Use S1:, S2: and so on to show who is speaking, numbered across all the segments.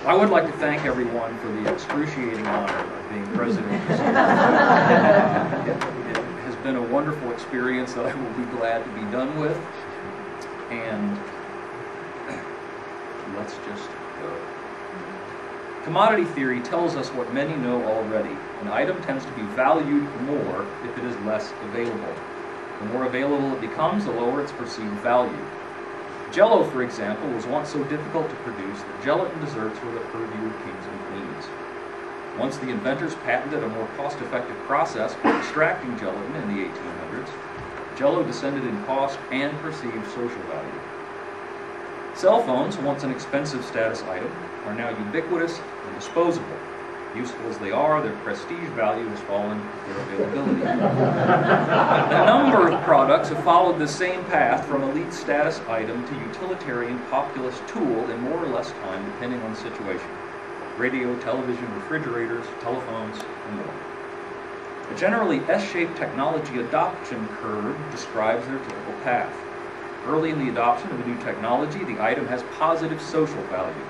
S1: I would like to thank everyone for the excruciating honor of being president this year. It has been a wonderful experience that I will be glad to be done with. And let's just go. Commodity theory tells us what many know already. An item tends to be valued more if it is less available. The more available it becomes, the lower its perceived value. Jell-O, for example, was once so difficult to produce that gelatin desserts were the purview of kings and queens. Once the inventors patented a more cost-effective process for extracting gelatin in the 1800s, Jell-O descended in cost and perceived social value. Cell phones, once an expensive status item, are now ubiquitous and disposable. Useful as they are, their prestige value has fallen with their availability. A number of products have followed the same path from elite status item to utilitarian populist tool in more or less time, depending on the situation. Radio, television, refrigerators, telephones, and more. A generally S-shaped technology adoption curve describes their typical path. Early in the adoption of a new technology, the item has positive social value.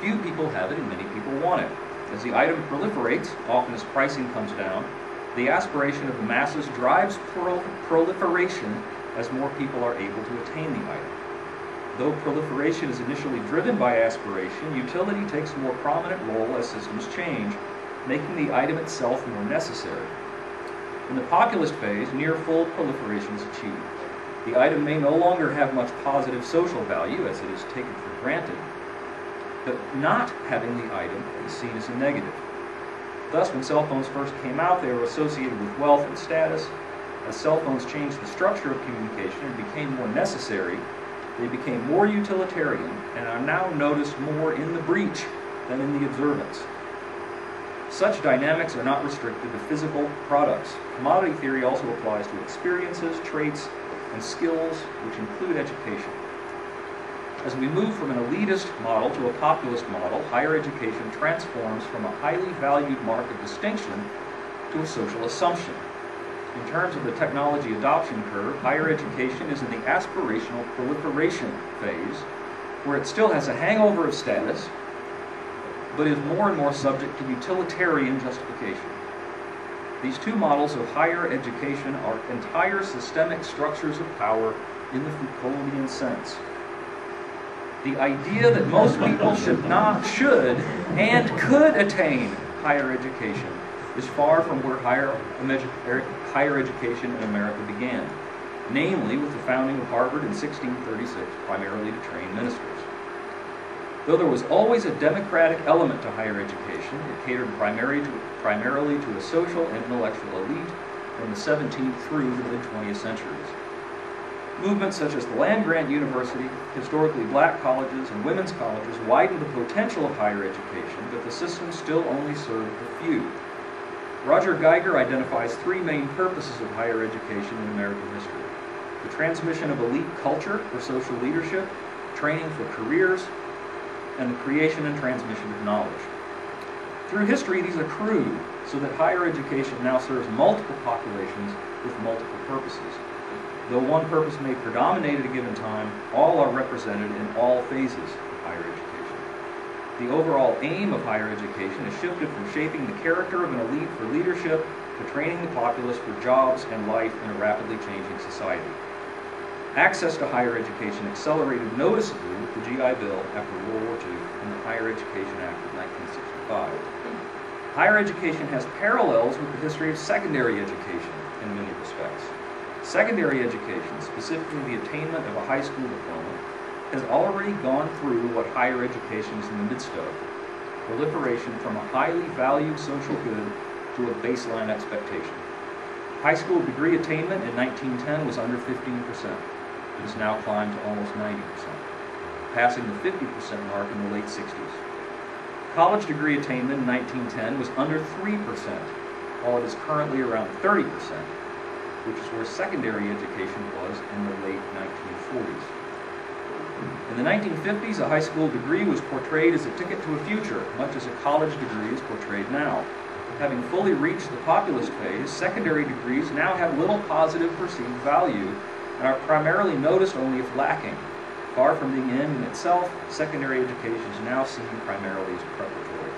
S1: Few people have it and many people want it. As the item proliferates, often as pricing comes down, the aspiration of the masses drives proliferation as more people are able to attain the item. Though proliferation is initially driven by aspiration, utility takes a more prominent role as systems change, making the item itself more necessary. In the populist phase, near full proliferation is achieved. The item may no longer have much positive social value as it is taken for granted, but not having the item is seen as a negative. Thus, when cell phones first came out, they were associated with wealth and status. As cell phones changed the structure of communication and became more necessary, they became more utilitarian and are now noticed more in the breach than in the observance. Such dynamics are not restricted to physical products. Commodity theory also applies to experiences, traits, and skills, which include education. As we move from an elitist model to a populist model, higher education transforms from a highly valued mark of distinction to a social assumption. In terms of the technology adoption curve, higher education is in the aspirational proliferation phase, where it still has a hangover of status, but is more and more subject to utilitarian justification. These two models of higher education are entire systemic structures of power in the Foucauldian sense. The idea that most people should and could attain higher education is far from where higher education in America began, namely with the founding of Harvard in 1636, primarily to train ministers. Though there was always a democratic element to higher education, it catered primarily to a social and intellectual elite from the 17th through the mid-20th centuries. Movements such as the land-grant university, historically black colleges, and women's colleges widened the potential of higher education, but the system still only served the few. Roger Geiger identifies three main purposes of higher education in American history: the transmission of elite culture for social leadership, training for careers, and the creation and transmission of knowledge. Through history, these accrued so that higher education now serves multiple populations with multiple purposes. Though one purpose may predominate at a given time, all are represented in all phases of higher education. The overall aim of higher education has shifted from shaping the character of an elite for leadership to training the populace for jobs and life in a rapidly changing society. Access to higher education accelerated noticeably with the GI Bill after World War II and the Higher Education Act of 1965. Higher education has parallels with the history of secondary education in many respects. Secondary education, specifically the attainment of a high school diploma, has already gone through what higher education is in the midst of: proliferation from a highly valued social good to a baseline expectation. High school degree attainment in 1910 was under 15%. It has now climbed to almost 90%, passing the 50% mark in the late 60s. College degree attainment in 1910 was under 3%, while it is currently around 30%, which is where secondary education was in the late 1940s. In the 1950s, a high school degree was portrayed as a ticket to a future, much as a college degree is portrayed now. Having fully reached the populist phase, secondary degrees now have little positive perceived value and are primarily noticed only if lacking. Far from being an end in itself, secondary education is now seen primarily as preparatory.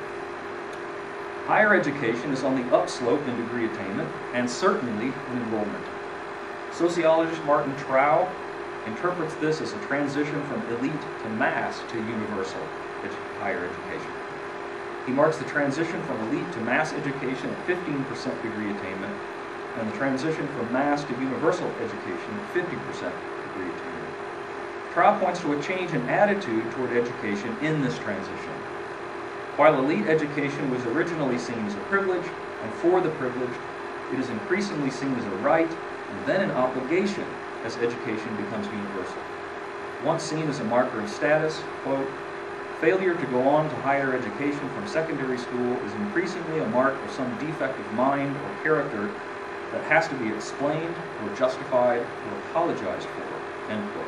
S1: Higher education is on the upslope in degree attainment and certainly in enrollment. Sociologist Martin Trow interprets this as a transition from elite to mass to universal higher education. He marks the transition from elite to mass education at 15% degree attainment and the transition from mass to universal education at 50% degree attainment. Trow points to a change in attitude toward education in this transition. While elite education was originally seen as a privilege, and for the privileged, it is increasingly seen as a right and then an obligation as education becomes universal. Once seen as a marker of status, quote, failure to go on to higher education from secondary school is increasingly a mark of some defect of mind or character that has to be explained or justified or apologized for, end quote.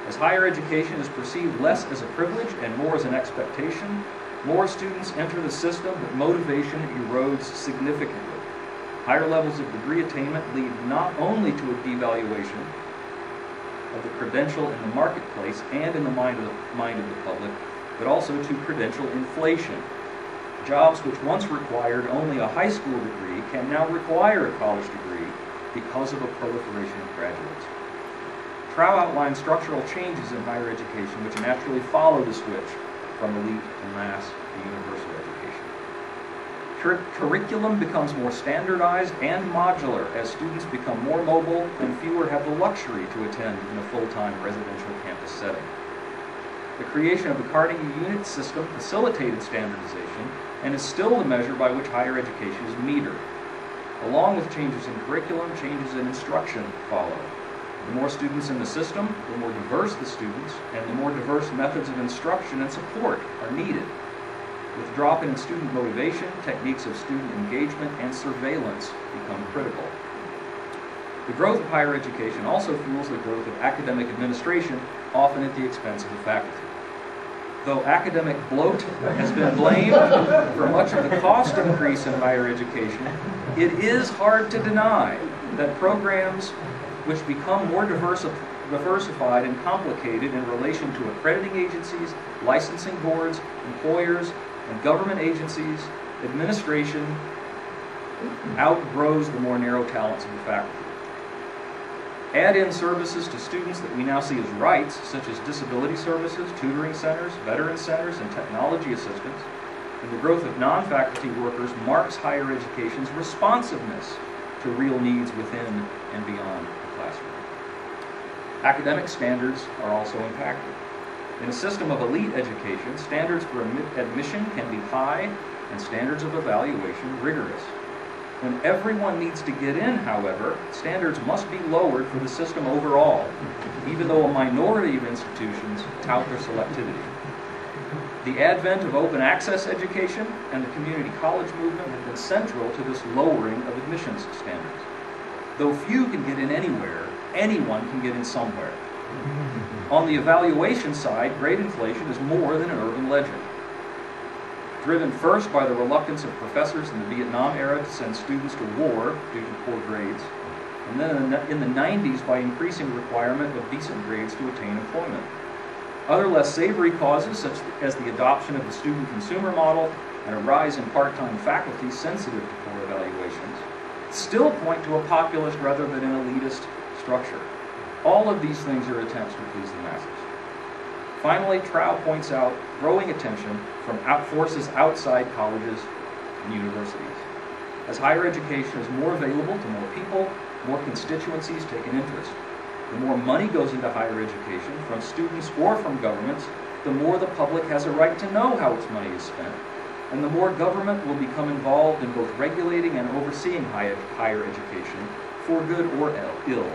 S1: As higher education is perceived less as a privilege and more as an expectation, more students enter the system, but motivation erodes significantly. Higher levels of degree attainment lead not only to a devaluation of the credential in the marketplace and in the mind of the public, but also to credential inflation. Jobs which once required only a high school degree can now require a college degree because of a proliferation of graduates. Trow outlines structural changes in higher education which naturally follow the switch from elite to mass to universal education. Curriculum becomes more standardized and modular as students become more mobile and fewer have the luxury to attend in a full-time residential campus setting. The creation of the Carnegie Unit system facilitated standardization and is still the measure by which higher education is metered. Along with changes in curriculum, changes in instruction follow. The more students in the system, the more diverse the students, and the more diverse methods of instruction and support are needed. With drop in student motivation, techniques of student engagement and surveillance become critical. The growth of higher education also fuels the growth of academic administration, often at the expense of the faculty. Though academic bloat has been blamed for much of the cost increase in higher education, it is hard to deny that programs which become more diversified and complicated in relation to accrediting agencies, licensing boards, employers, and government agencies, administration outgrows the more narrow talents of the faculty. Add in services to students that we now see as rights, such as disability services, tutoring centers, veteran centers, and technology assistance, and the growth of non-faculty workers marks higher education's responsiveness to real needs within and beyond the classroom. Academic standards are also impacted. In a system of elite education, standards for admission can be high and standards of evaluation rigorous. When everyone needs to get in, however, standards must be lowered for the system overall, even though a minority of institutions tout their selectivity. The advent of open access education and the community college movement have been central to this lowering of admissions standards. Though few can get in anywhere, anyone can get in somewhere. On the evaluation side, grade inflation is more than an urban legend. Driven first by the reluctance of professors in the Vietnam era to send students to war due to poor grades, and then in the 90s by increasing requirement of decent grades to attain employment. Other less savory causes, such as the adoption of the student consumer model and a rise in part-time faculty sensitive to poor evaluations, still point to a populist rather than an elitist structure. All of these things are attempts to please the masses. Finally, Trow points out growing attention from forces outside colleges and universities. As higher education is more available to more people, more constituencies take an interest. The more money goes into higher education from students or from governments, the more the public has a right to know how its money is spent, and the more government will become involved in both regulating and overseeing higher education, for good or ill.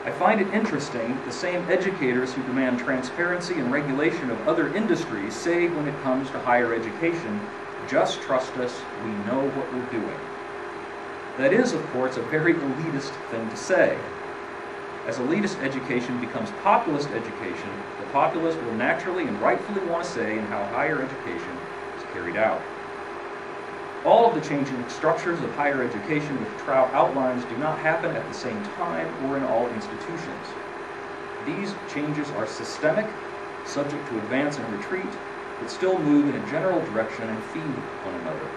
S1: I find it interesting the same educators who demand transparency and regulation of other industries say when it comes to higher education, just trust us, we know what we're doing. That is, of course, a very elitist thing to say. As elitist education becomes populist education, the populace will naturally and rightfully want to say in how higher education is carried out. All of the changing structures of higher education which Trow outlines do not happen at the same time or in all institutions. These changes are systemic, subject to advance and retreat, but still move in a general direction and feed one another.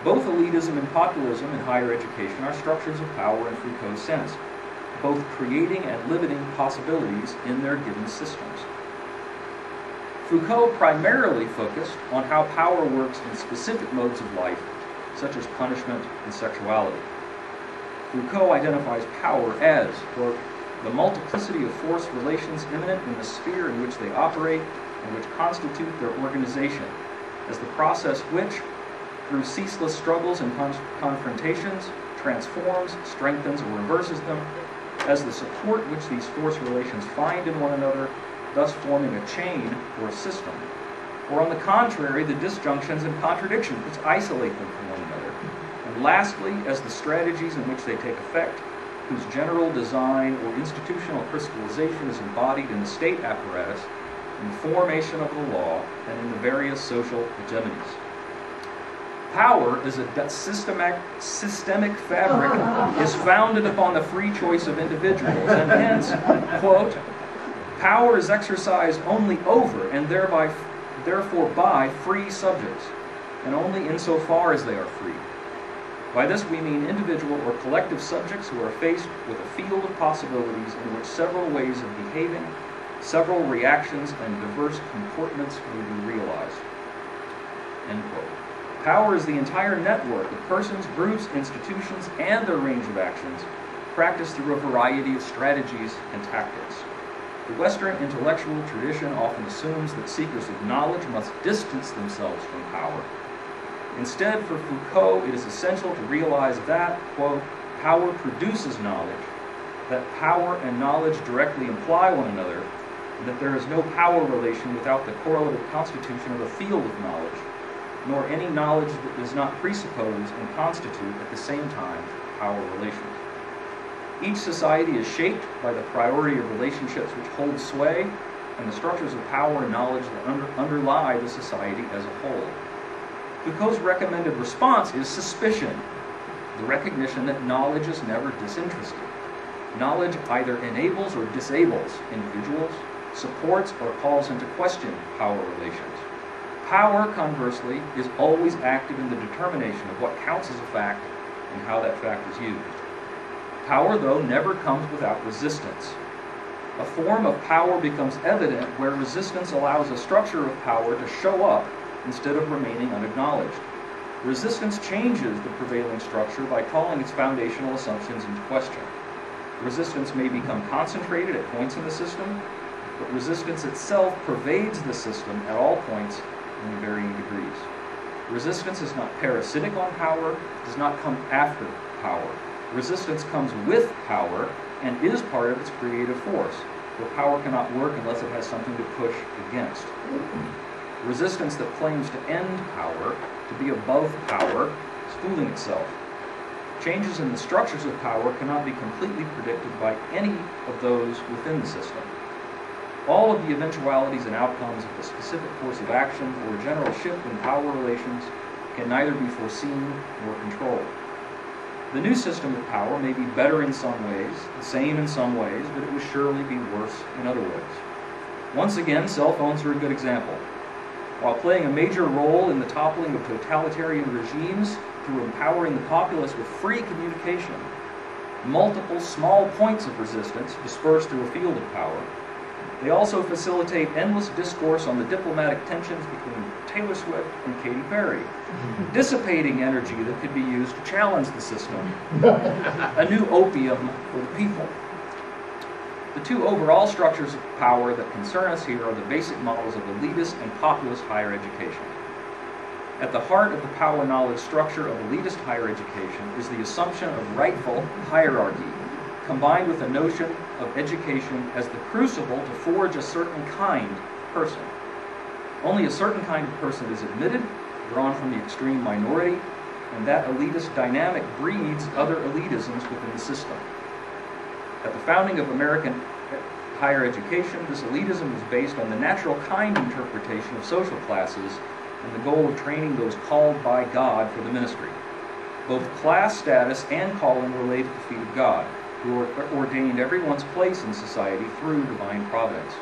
S1: Both elitism and populism in higher education are structures of power in Foucault's sense, both creating and limiting possibilities in their given systems. Foucault primarily focused on how power works in specific modes of life, such as punishment and sexuality. Foucault identifies power as, quote, the multiplicity of force relations immanent in the sphere in which they operate and which constitute their organization, as the process which, through ceaseless struggles and confrontations, transforms, strengthens, or reverses them, as the support which these force relations find in one another, thus forming a chain or a system, or on the contrary, the disjunctions and contradictions which isolate them from one another, and lastly, as the strategies in which they take effect, whose general design or institutional crystallization is embodied in the state apparatus, in the formation of the law, and in the various social hegemonies. Power as a systemic fabric is founded upon the free choice of individuals, and hence, quote, power is exercised only over and therefore by free subjects, and only insofar as they are free. By this we mean individual or collective subjects who are faced with a field of possibilities in which several ways of behaving, several reactions, and diverse comportments may be realized. End quote. Power is the entire network of persons, groups, institutions, and their range of actions, practiced through a variety of strategies and tactics. The Western intellectual tradition often assumes that seekers of knowledge must distance themselves from power. Instead, for Foucault, it is essential to realize that, quote, power produces knowledge, that power and knowledge directly imply one another, and that there is no power relation without the correlative constitution of a field of knowledge, nor any knowledge that does not presuppose and constitute at the same time power relations. Each society is shaped by the priority of relationships which hold sway and the structures of power and knowledge that underlie the society as a whole. Foucault's recommended response is suspicion, the recognition that knowledge is never disinterested. Knowledge either enables or disables individuals, supports or calls into question power relations. Power, conversely, is always active in the determination of what counts as a fact and how that fact is used. Power, though, never comes without resistance. A form of power becomes evident where resistance allows a structure of power to show up instead of remaining unacknowledged. Resistance changes the prevailing structure by calling its foundational assumptions into question. Resistance may become concentrated at points in the system, but resistance itself pervades the system at all points in varying degrees. Resistance is not parasitic on power, it does not come after power. Resistance comes with power and is part of its creative force, where power cannot work unless it has something to push against. Resistance that claims to end power, to be above power, is fooling itself. Changes in the structures of power cannot be completely predicted by any of those within the system. All of the eventualities and outcomes of a specific course of action or a general shift in power relations can neither be foreseen nor controlled. The new system of power may be better in some ways, the same in some ways, but it will surely be worse in other ways. Once again, cell phones are a good example. While playing a major role in the toppling of totalitarian regimes through empowering the populace with free communication, multiple small points of resistance dispersed through a field of power, they also facilitate endless discourse on the diplomatic tensions between Taylor Swift and Katy Perry, dissipating energy that could be used to challenge the system, a new opium for the people. The two overall structures of power that concern us here are the basic models of elitist and populist higher education. At the heart of the power-knowledge structure of elitist higher education is the assumption of rightful hierarchy, combined with the notion of education as the crucible to forge a certain kind of person. Only a certain kind of person is admitted, drawn from the extreme minority, and that elitist dynamic breeds other elitisms within the system. At the founding of American higher education, this elitism was based on the natural kind interpretation of social classes and the goal of training those called by God for the ministry. Both class status and calling were laid at the feet of God. who ordained everyone's place in society through divine providence.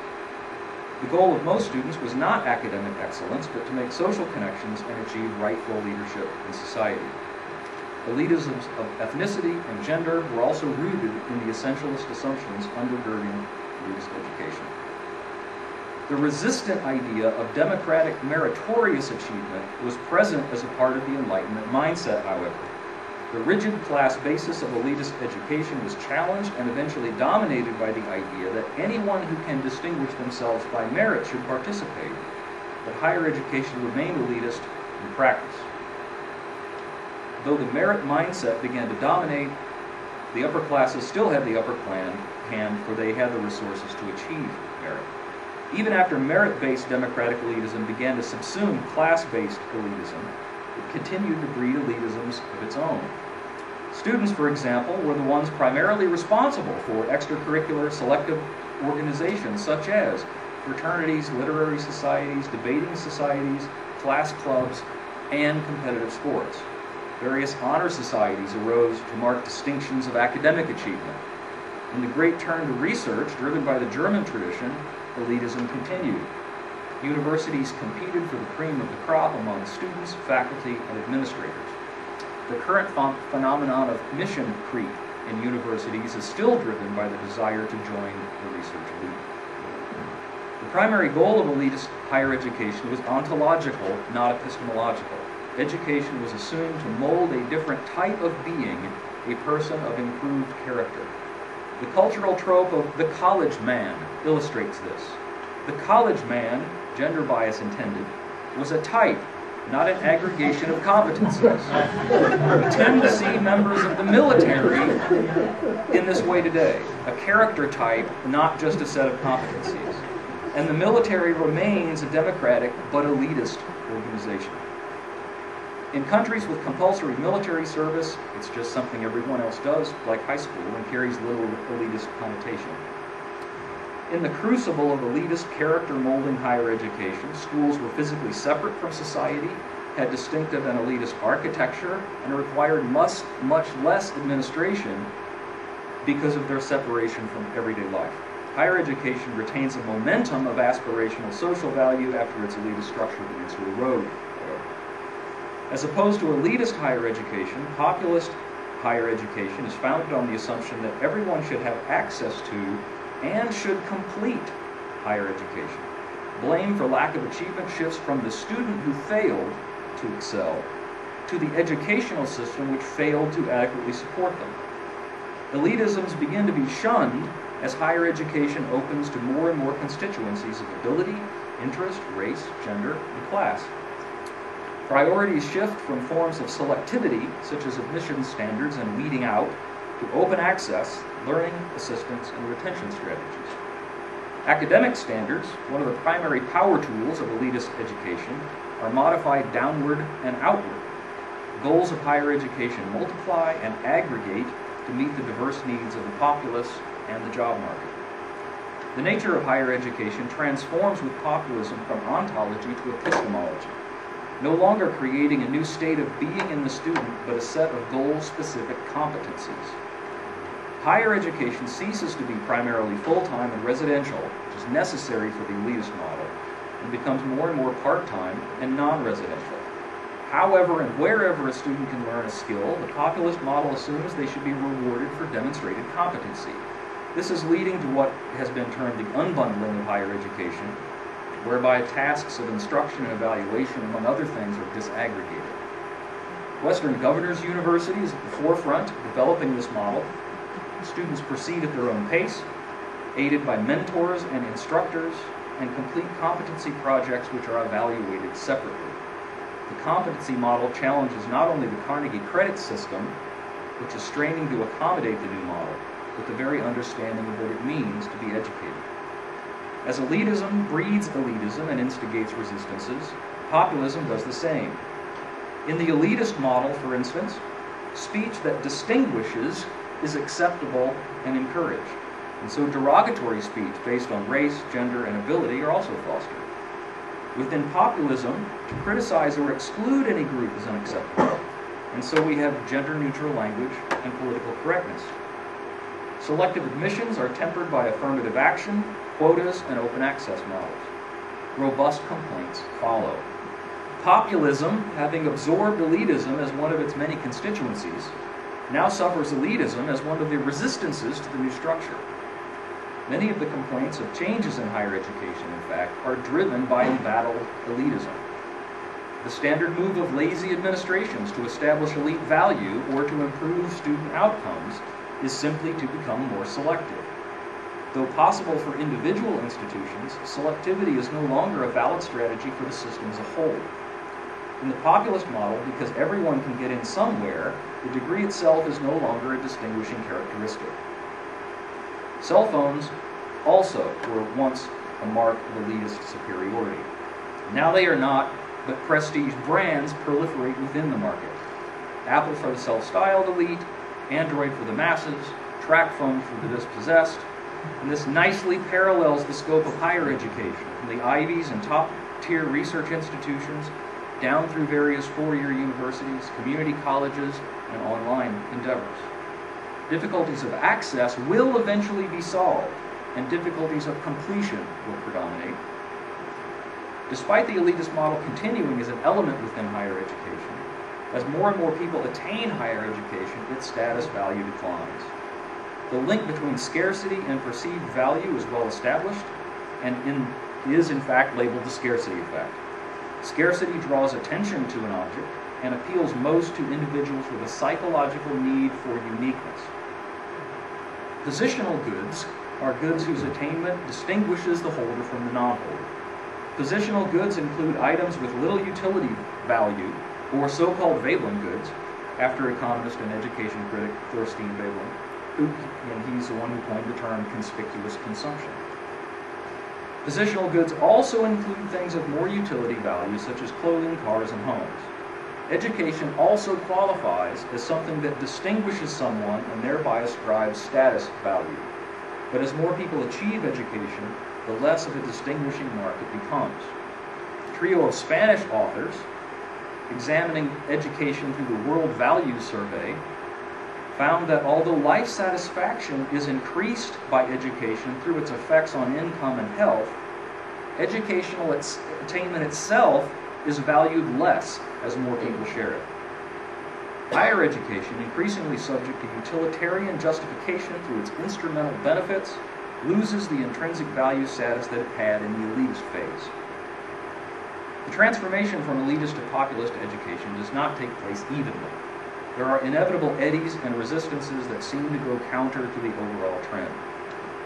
S1: The goal of most students was not academic excellence, but to make social connections and achieve rightful leadership in society. Elitisms of ethnicity and gender were also rooted in the essentialist assumptions undergirding elitist education. The resistant idea of democratic meritorious achievement was present as a part of the Enlightenment mindset, however. The rigid class basis of elitist education was challenged and eventually dominated by the idea that anyone who can distinguish themselves by merit should participate, but higher education remained elitist in practice. Though the merit mindset began to dominate, the upper classes still had the upper hand, for they had the resources to achieve merit. Even after merit-based democratic elitism began to subsume class-based elitism, it continued to breed elitisms of its own. Students, for example, were the ones primarily responsible for extracurricular selective organizations such as fraternities, literary societies, debating societies, class clubs, and competitive sports. Various honor societies arose to mark distinctions of academic achievement. In the great turn to research, driven by the German tradition, elitism continued. Universities competed for the cream of the crop among students, faculty, and administrators. The current phenomenon of mission creep in universities is still driven by the desire to join the research elite. The primary goal of elitist higher education was ontological, not epistemological. Education was assumed to mold a different type of being, a person of improved character. The cultural trope of the college man illustrates this. The college man, gender bias intended, was a type, not an aggregation of competencies. We tend to see members of the military in this way today, a character type, not just a set of competencies. And the military remains a democratic but elitist organization. In countries with compulsory military service, it's just something everyone else does, like high school, and carries little elitist connotation. In the crucible of elitist character molding higher education, schools were physically separate from society, had distinctive and elitist architecture, and required much less administration because of their separation from everyday life. Higher education retains a momentum of aspirational social value after its elitist structure begins to erode. As opposed to elitist higher education, populist higher education is founded on the assumption that everyone should have access to and should complete higher education. Blame for lack of achievement shifts from the student who failed to excel to the educational system which failed to adequately support them. Elitisms begin to be shunned as higher education opens to more and more constituencies of ability, interest, race, gender, and class. Priorities shift from forms of selectivity, such as admissions standards and weeding out, to open access, learning, assistance, and retention strategies. Academic standards, one of the primary power tools of elitist education, are modified downward and outward. Goals of higher education multiply and aggregate to meet the diverse needs of the populace and the job market. The nature of higher education transforms with populism from ontology to epistemology, no longer creating a new state of being in the student, but a set of goal-specific competencies. Higher education ceases to be primarily full-time and residential, which is necessary for the elitist model, and becomes more and more part-time and non-residential. However and wherever a student can learn a skill, the populist model assumes they should be rewarded for demonstrated competency. This is leading to what has been termed the unbundling of higher education, whereby tasks of instruction and evaluation, among other things, are disaggregated. Western Governors University is at the forefront of developing this model. Students proceed at their own pace, aided by mentors and instructors, and complete competency projects which are evaluated separately. The competency model challenges not only the Carnegie credit system, which is straining to accommodate the new model, but the very understanding of what it means to be educated. As elitism breeds elitism and instigates resistances, populism does the same. In the elitist model, for instance, speech that distinguishes is acceptable and encouraged, and so derogatory speech based on race, gender, and ability are also fostered. Within populism, to criticize or exclude any group is unacceptable, and so we have gender-neutral language and political correctness. Selective admissions are tempered by affirmative action, quotas, and open access models. Robust complaints follow. Populism, having absorbed elitism as one of its many constituencies, now suffers elitism as one of the resistances to the new structure. Many of the complaints of changes in higher education, in fact, are driven by embattled elitism. The standard move of lazy administrations to establish elite value or to improve student outcomes is simply to become more selective. Though possible for individual institutions, selectivity is no longer a valid strategy for the system as a whole. In the populist model, because everyone can get in somewhere, the degree itself is no longer a distinguishing characteristic. Cell phones also were once a mark of elitist superiority. Now they are not, but prestige brands proliferate within the market. Apple for the self-styled elite, Android for the masses, TracFone for the dispossessed, and this nicely parallels the scope of higher education, from the Ivies and top-tier research institutions, down through various four-year universities, community colleges, and online endeavors. Difficulties of access will eventually be solved, and difficulties of completion will predominate. Despite the elitist model continuing as an element within higher education, as more and more people attain higher education, its status value declines. The link between scarcity and perceived value is well established, and is in fact labeled the scarcity effect. Scarcity draws attention to an object and appeals most to individuals with a psychological need for uniqueness. Positional goods are goods whose attainment distinguishes the holder from the non-holder. Positional goods include items with little utility value, or so-called Veblen goods, after economist and education critic Thorstein Veblen, and he's the one who coined the term conspicuous consumption. Positional goods also include things of more utility value, such as clothing, cars, and homes. Education also qualifies as something that distinguishes someone and thereby ascribes status value. But as more people achieve education, the less of a distinguishing mark it becomes. A trio of Spanish authors, examining education through the World Values Survey, found that although life satisfaction is increased by education through its effects on income and health, educational attainment itself is valued less as more people share it. Higher education, increasingly subject to utilitarian justification through its instrumental benefits, loses the intrinsic value status that it had in the elitist phase. The transformation from elitist to populist education does not take place evenly. There are inevitable eddies and resistances that seem to go counter to the overall trend.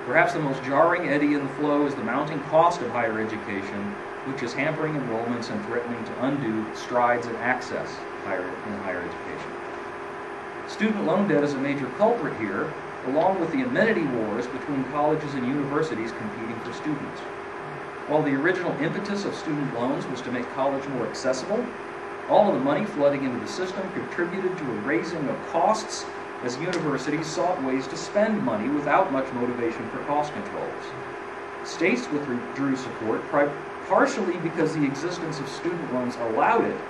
S1: Perhaps the most jarring eddy in the flow is the mounting cost of higher education, which is hampering enrollments and threatening to undo strides in access in higher education. Student loan debt is a major culprit here, along with the amenity wars between colleges and universities competing for students. While the original impetus of student loans was to make college more accessible, all of the money flooding into the system contributed to a raising of costs as universities sought ways to spend money without much motivation for cost controls. States withdrew support partially because the existence of student loans allowed it,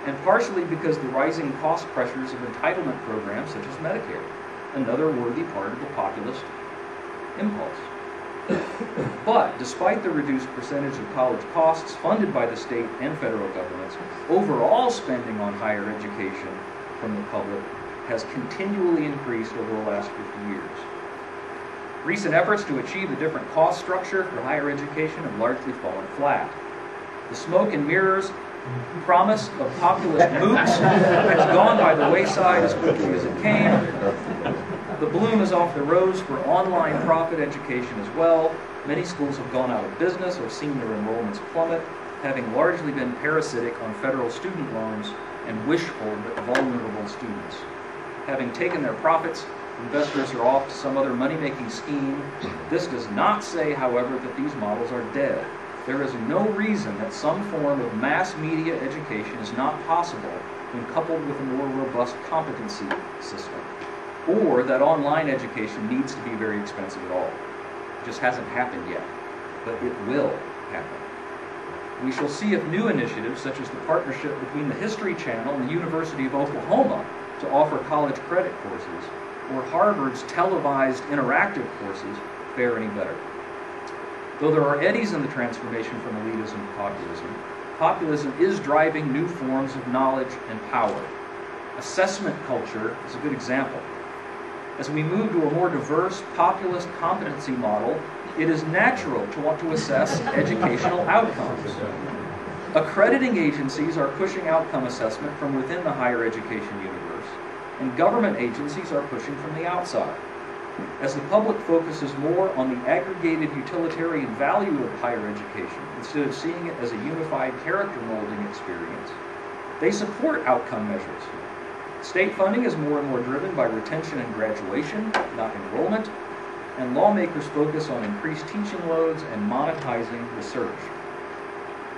S1: and partially because the rising cost pressures of entitlement programs such as Medicare, another worthy part of the populist impulse. But despite the reduced percentage of college costs funded by the state and federal governments, overall spending on higher education from the public has continually increased over the last 50 years. Recent efforts to achieve a different cost structure for higher education have largely fallen flat. The smoke and mirrors promise of populist MOOCs has gone by the wayside as quickly as it came. The bloom is off the rose for online profit education as well. Many schools have gone out of business or seen their enrollments plummet, having largely been parasitic on federal student loans and wishful but vulnerable students. Having taken their profits, investors are off to some other money-making scheme. This does not say, however, that these models are dead. There is no reason that some form of mass media education is not possible when coupled with a more robust competency system, or that online education needs to be very expensive at all. It just hasn't happened yet, but it will happen. We shall see if new initiatives, such as the partnership between the History Channel and the University of Oklahoma to offer college credit courses, or Harvard's televised interactive courses fare any better. Though there are eddies in the transformation from elitism to populism, populism is driving new forms of knowledge and power. Assessment culture is a good example. As we move to a more diverse, populist competency model, it is natural to want to assess educational outcomes. Accrediting agencies are pushing outcome assessment from within the higher education universe, and government agencies are pushing from the outside. As the public focuses more on the aggregated utilitarian value of higher education instead of seeing it as a unified character molding experience, they support outcome measures. State funding is more and more driven by retention and graduation, not enrollment, and lawmakers focus on increased teaching loads and monetizing research.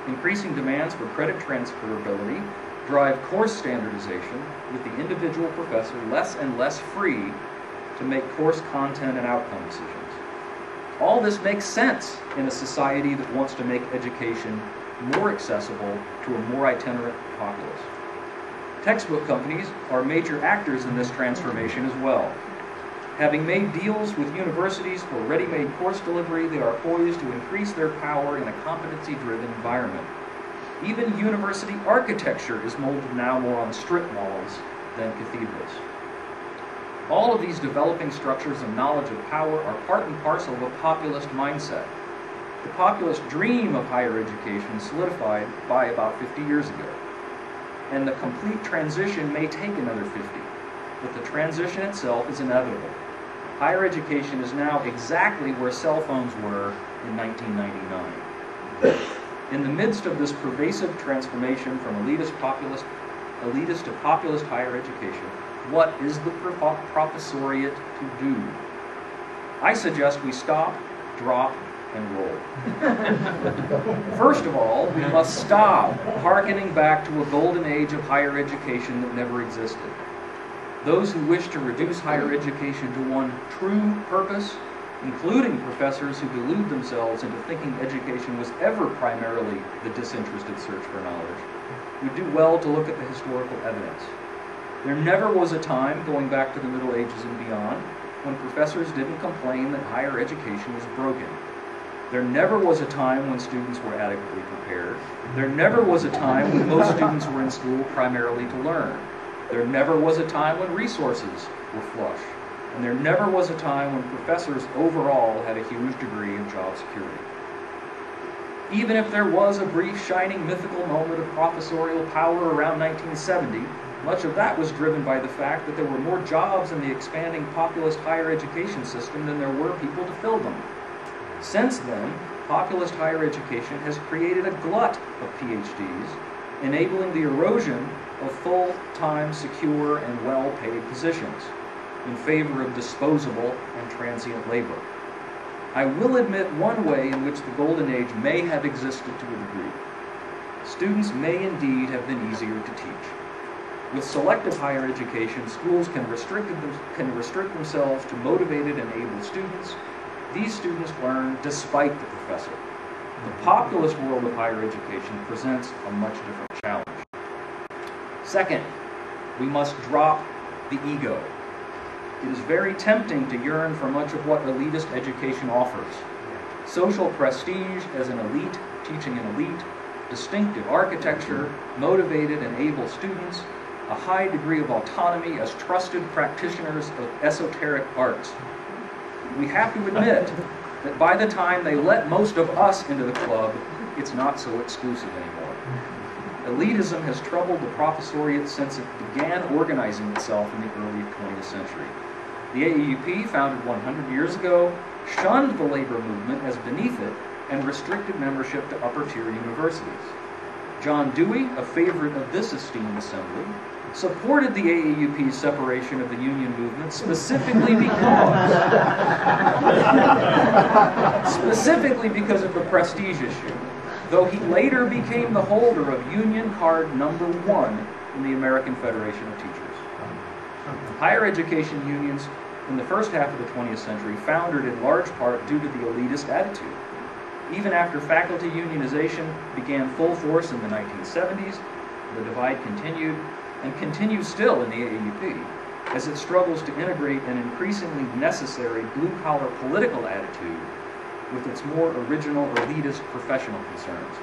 S1: Increasing demands for credit transferability drive course standardization, with the individual professor less and less free to make course content and outcome decisions. All this makes sense in a society that wants to make education more accessible to a more itinerant populace. Textbook companies are major actors in this transformation as well. Having made deals with universities for ready-made course delivery, they are poised to increase their power in a competency-driven environment. Even university architecture is molded now more on strip malls than cathedrals. All of these developing structures of knowledge and power are part and parcel of a populist mindset. The populist dream of higher education solidified by about 50 years ago. And the complete transition may take another 50, but the transition itself is inevitable. Higher education is now exactly where cell phones were in 1999. In the midst of this pervasive transformation from elitist to populist higher education, what is the professoriate to do? I suggest we stop, drop, and roll. First of all, we must stop hearkening back to a golden age of higher education that never existed. Those who wish to reduce higher education to one true purpose, including professors who delude themselves into thinking education was ever primarily the disinterested search for knowledge, would do well to look at the historical evidence. There never was a time, going back to the Middle Ages and beyond, when professors didn't complain that higher education was broken. There never was a time when students were adequately prepared. There never was a time when most students were in school primarily to learn. There never was a time when resources were flush. And there never was a time when professors overall had a huge degree of job security. Even if there was a brief, shining, mythical moment of professorial power around 1970, much of that was driven by the fact that there were more jobs in the expanding populist higher education system than there were people to fill them. Since then, populist higher education has created a glut of PhDs, enabling the erosion of full-time, secure, and well-paid positions in favor of disposable and transient labor. I will admit one way in which the Golden Age may have existed to a degree. Students may indeed have been easier to teach. With selective higher education, schools can restrict themselves to motivated and able students. These students learn despite the professor. The populist world of higher education presents a much different challenge. Second, we must drop the ego. It is very tempting to yearn for much of what elitist education offers. Social prestige as an elite, teaching an elite, distinctive architecture, motivated and able students, a high degree of autonomy as trusted practitioners of esoteric arts. We have to admit that by the time they let most of us into the club, it's not so exclusive anymore. Elitism has troubled the professoriate since it began organizing itself in the early 20th century. The AAUP, founded 100 years ago, shunned the labor movement as beneath it and restricted membership to upper-tier universities. John Dewey, a favorite of this esteemed assembly, supported the AAUP's separation of the union movement specifically because of the prestige issue, though he later became the holder of Union Card number 1 in the American Federation of Teachers. Higher education unions in the first half of the 20th century foundered in large part due to the elitist attitude. Even after faculty unionization began full force in the 1970s, the divide continued, and continues still in the AAUP. as it struggles to integrate an increasingly necessary blue-collar political attitude with its more original elitist professional concerns.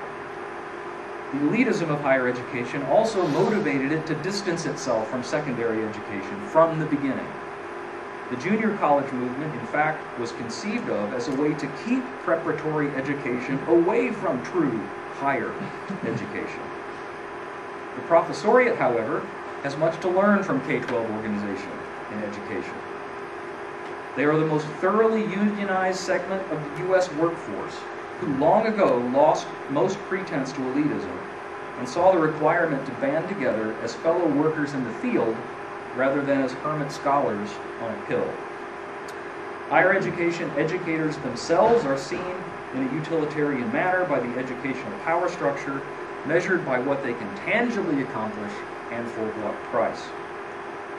S1: The elitism of higher education also motivated it to distance itself from secondary education from the beginning. The junior college movement, in fact, was conceived of as a way to keep preparatory education away from true higher education. The professoriate, however, has much to learn from K-12 organization in education. They are the most thoroughly unionized segment of the U.S. workforce, who long ago lost most pretense to elitism and saw the requirement to band together as fellow workers in the field rather than as hermit scholars on a hill. Higher education educators themselves are seen in a utilitarian manner by the educational power structure, measured by what they can tangibly accomplish and for what price.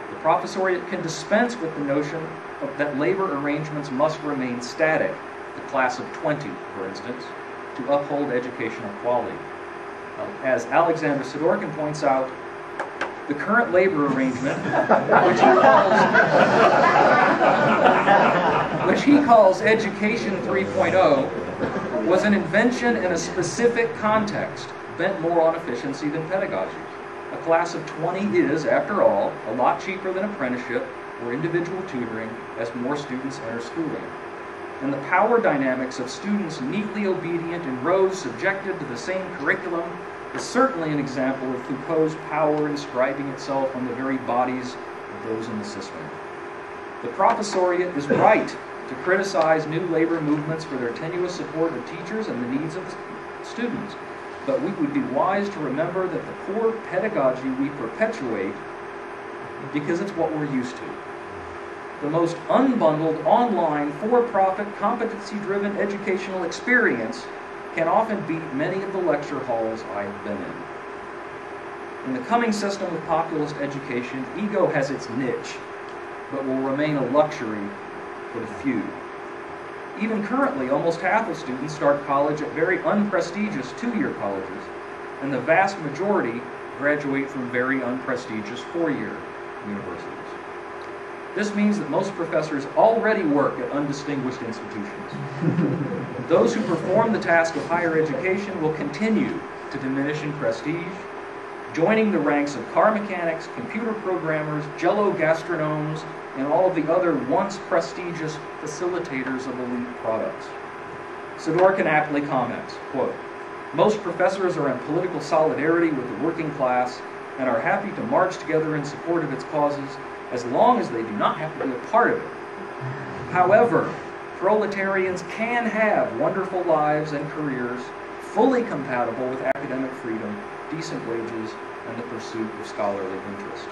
S1: The professoriate can dispense with the notion that labor arrangements must remain static, the class of 20, for instance, to uphold educational quality. As Alexander Sidorkin points out, the current labor arrangement, which he calls Education 3.0, was an invention in a specific context, bent more on efficiency than pedagogy. A class of 20 is, after all, a lot cheaper than apprenticeship or individual tutoring as more students enter schooling. And the power dynamics of students neatly obedient in rows subjected to the same curriculum is certainly an example of Foucault's power inscribing itself on the very bodies of those in the system. The professoriate is right to criticize new labor movements for their tenuous support of teachers and the needs of the students, but we would be wise to remember that the poor pedagogy we perpetuate because it's what we're used to. The most unbundled, online, for-profit, competency-driven educational experience can often beat many of the lecture halls I've been in. In the coming system of populist education, ego has its niche, but will remain a luxury for the few. Even currently, almost half of students start college at very unprestigious two-year colleges, and the vast majority graduate from very unprestigious four-year universities. This means that most professors already work at undistinguished institutions. Those who perform the task of higher education will continue to diminish in prestige, joining the ranks of car mechanics, computer programmers, Jell-O gastronomes, and all of the other once prestigious facilitators of elite products. Sidorkin aptly comments, quote, "Most professors are in political solidarity with the working class and are happy to march together in support of its causes as long as they do not have to be a part of it. However, proletarians can have wonderful lives and careers fully compatible with academic freedom, decent wages, and the pursuit of scholarly interest."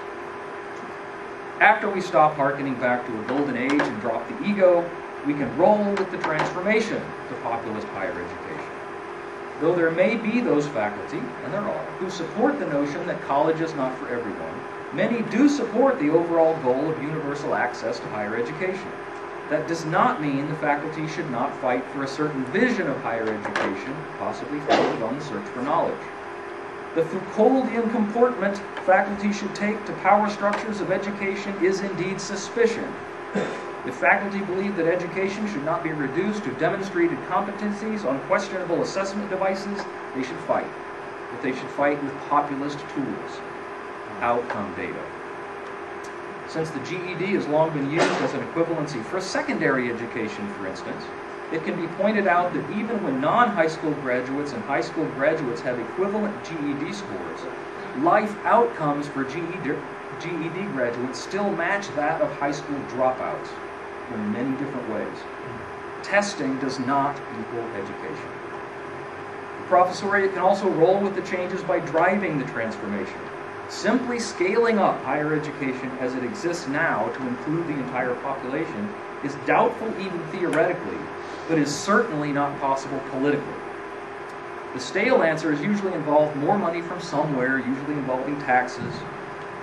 S1: After we stop hearkening back to a golden age and drop the ego, we can roll with the transformation to populist higher education. Though there may be those faculty, and there are, who support the notion that college is not for everyone, many do support the overall goal of universal access to higher education. That does not mean the faculty should not fight for a certain vision of higher education, possibly founded on the search for knowledge. The Foucauldian comportment faculty should take to power structures of education is indeed suspicion. If faculty believe that education should not be reduced to demonstrated competencies on questionable assessment devices, they should fight. But they should fight with populist tools, outcome data. Since the GED has long been used as an equivalency for secondary education, for instance, it can be pointed out that even when non-high school graduates and high school graduates have equivalent GED scores, life outcomes for GED graduates still match that of high school dropouts in many different ways. Testing does not equal education. The professoriate can also roll with the changes by driving the transformation. Simply scaling up higher education as it exists now to include the entire population is doubtful even theoretically, but is certainly not possible politically. The stale answers usually involve more money from somewhere, usually involving taxes.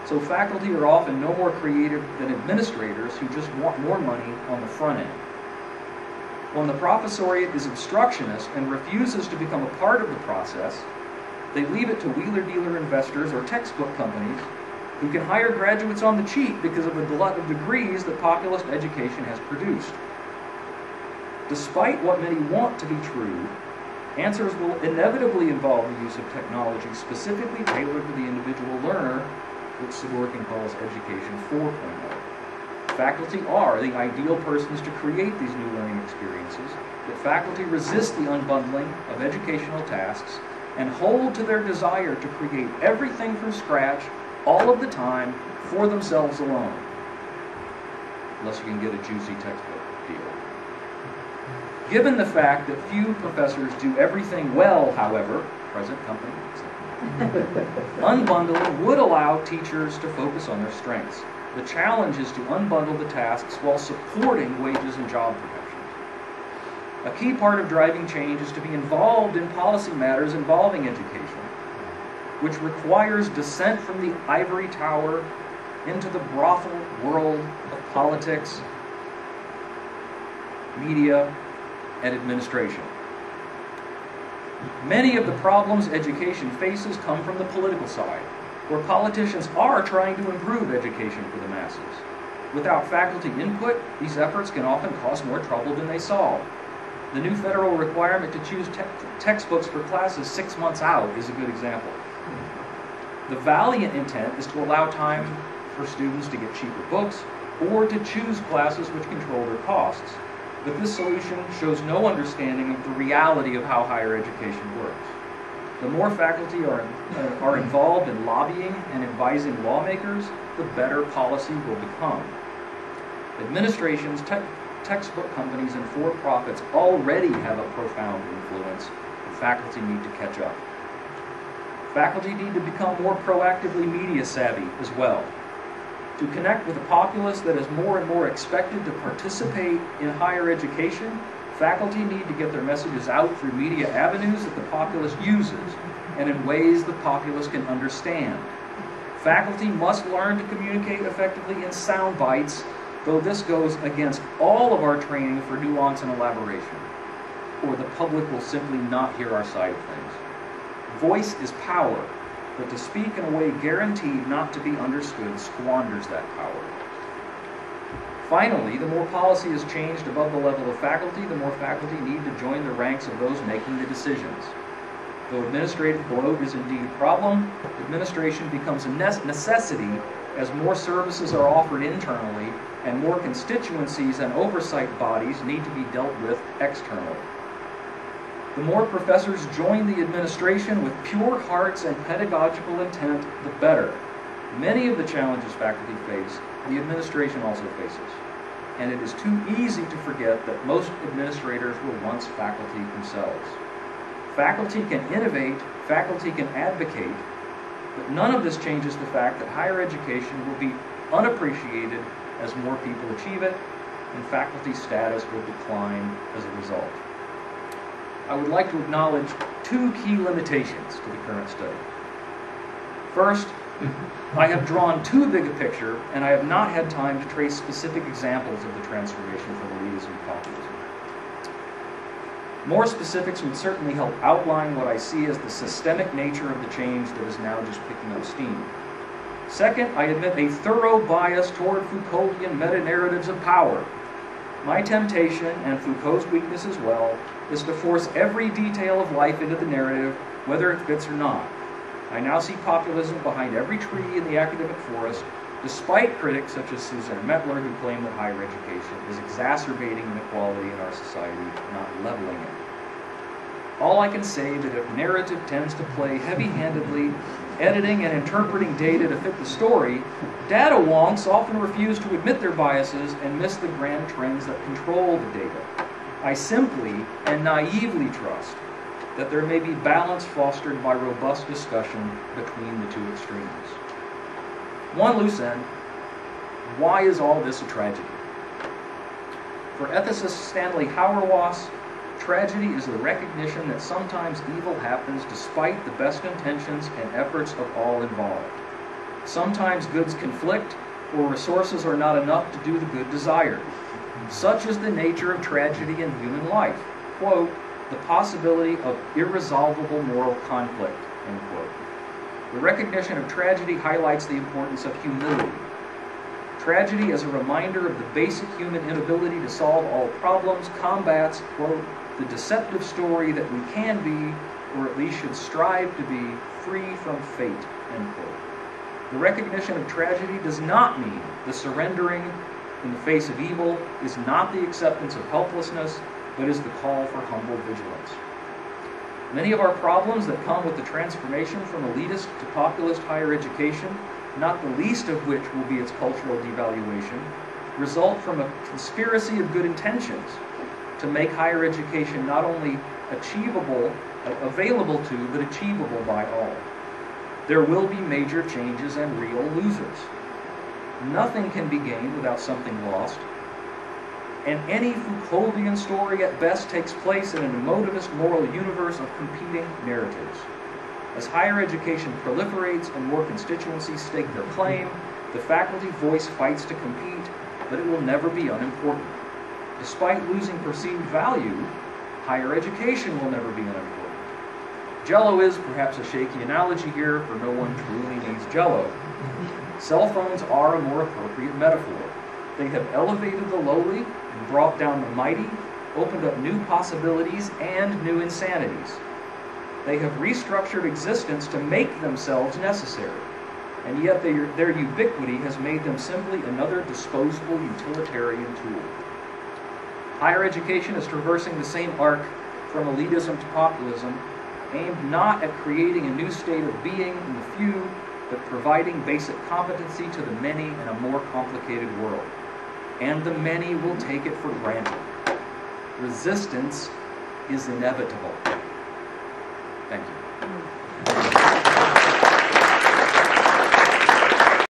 S1: So faculty are often no more creative than administrators who just want more money on the front end. When the professoriate is obstructionist and refuses to become a part of the process, they leave it to wheeler-dealer investors or textbook companies who can hire graduates on the cheap because of the glut of degrees that populist education has produced. Despite what many want to be true, answers will inevitably involve the use of technology specifically tailored to the individual learner, which Sogorkin calls Education 4.0. Faculty are the ideal persons to create these new learning experiences, but faculty resist the unbundling of educational tasks and hold to their desire to create everything from scratch, all of the time, for themselves alone. Unless you can get a juicy textbook deal. Given the fact that few professors do everything well, however, present company, unbundling would allow teachers to focus on their strengths. The challenge is to unbundle the tasks while supporting wages and job protections. A key part of driving change is to be involved in policy matters involving education, which requires descent from the ivory tower into the brothel world of politics, media, and administration. Many of the problems education faces come from the political side, where politicians are trying to improve education for the masses. Without faculty input, these efforts can often cause more trouble than they solve. The new federal requirement to choose textbooks for classes 6 months out is a good example. The valiant intent is to allow time for students to get cheaper books or to choose classes which control their costs. But this solution shows no understanding of the reality of how higher education works. The more faculty are involved in lobbying and advising lawmakers, the better policy will become. Administrations, textbook companies, and for-profits already have a profound influence, and faculty need to catch up. Faculty need to become more proactively media savvy as well. To connect with a populace that is more and more expected to participate in higher education, faculty need to get their messages out through media avenues that the populace uses and in ways the populace can understand. Faculty must learn to communicate effectively in sound bites, though this goes against all of our training for nuance and elaboration, or the public will simply not hear our side of things. Voice is power, but to speak in a way guaranteed not to be understood squanders that power. Finally, the more policy is changed above the level of faculty, the more faculty need to join the ranks of those making the decisions. Though administrative bloat is indeed a problem, administration becomes a necessity as more services are offered internally and more constituencies and oversight bodies need to be dealt with externally. The more professors join the administration with pure hearts and pedagogical intent, the better. Many of the challenges faculty face, the administration also faces. And it is too easy to forget that most administrators were once faculty themselves. Faculty can innovate, faculty can advocate, but none of this changes the fact that higher education will be unappreciated as more people achieve it, and faculty status will decline as a result. I would like to acknowledge two key limitations to the current study. First, I have drawn too big a picture, and I have not had time to trace specific examples of the transformation from elitism to populism. More specifics would certainly help outline what I see as the systemic nature of the change that is now just picking up steam. Second, I admit a thorough bias toward Foucauldian meta-narratives of power. My temptation, and Foucault's weakness as well, is to force every detail of life into the narrative, whether it fits or not. I now see populism behind every tree in the academic forest, despite critics such as Suzanne Mettler who claim that higher education is exacerbating inequality in our society, not leveling it. All I can say is that if narrative tends to play heavy-handedly, editing and interpreting data to fit the story, data wonks often refuse to admit their biases and miss the grand trends that control the data. I simply and naively trust that there may be balance fostered by robust discussion between the two extremes. One loose end: why is all this a tragedy? For ethicist Stanley Hauerwas, tragedy is the recognition that sometimes evil happens despite the best intentions and efforts of all involved. Sometimes goods conflict, or resources are not enough to do the good desired. Such is the nature of tragedy in human life. Quote, the possibility of irresolvable moral conflict, end quote. The recognition of tragedy highlights the importance of humility. Tragedy as a reminder of the basic human inability to solve all problems combats, quote, the deceptive story that we can be, or at least should strive to be, free from fate, end quote. The recognition of tragedy does not mean the surrendering in the face of evil, is not the acceptance of helplessness, but is the call for humble vigilance. Many of our problems that come with the transformation from elitist to populist higher education, not the least of which will be its cultural devaluation, result from a conspiracy of good intentions to make higher education not only available to, but achievable by all. There will be major changes and real losers. Nothing can be gained without something lost. And any Foucauldian story at best takes place in an emotivist moral universe of competing narratives. As higher education proliferates and more constituencies stake their claim, the faculty voice fights to compete, but it will never be unimportant. Despite losing perceived value, higher education will never be unimportant. Jell-O is perhaps a shaky analogy here, for no one truly needs Jell-O. Cell phones are a more appropriate metaphor. They have elevated the lowly and brought down the mighty, opened up new possibilities and new insanities. They have restructured existence to make themselves necessary, and yet their ubiquity has made them simply another disposable utilitarian tool. Higher education is traversing the same arc from elitism to populism, aimed not at creating a new state of being in the few, but providing basic competency to the many in a more complicated world. And the many will take it for granted. Resistance is inevitable. Thank you.